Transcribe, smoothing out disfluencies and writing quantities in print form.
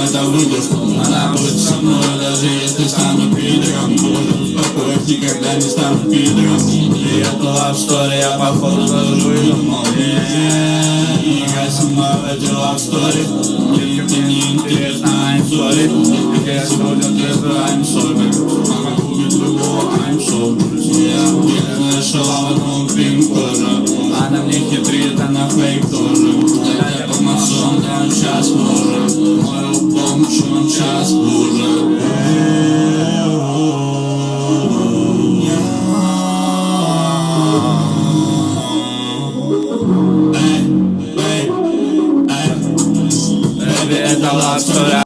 это выбор. Она будет со мной, даже если стану пидором. Буду успокоить, никогда не стану пидором. И эту love story я походу даже выдумал. Я сама в эти love story. Мне не интересно, I'm sorry. Я сегодня трезвый, I'm sober. Мама губит любого, I'm sober. Я нашла в одном крим кожа. Она мне хитрит, она фейк тоже. Я как масон, да он час может. Мой альбом, что он час будет.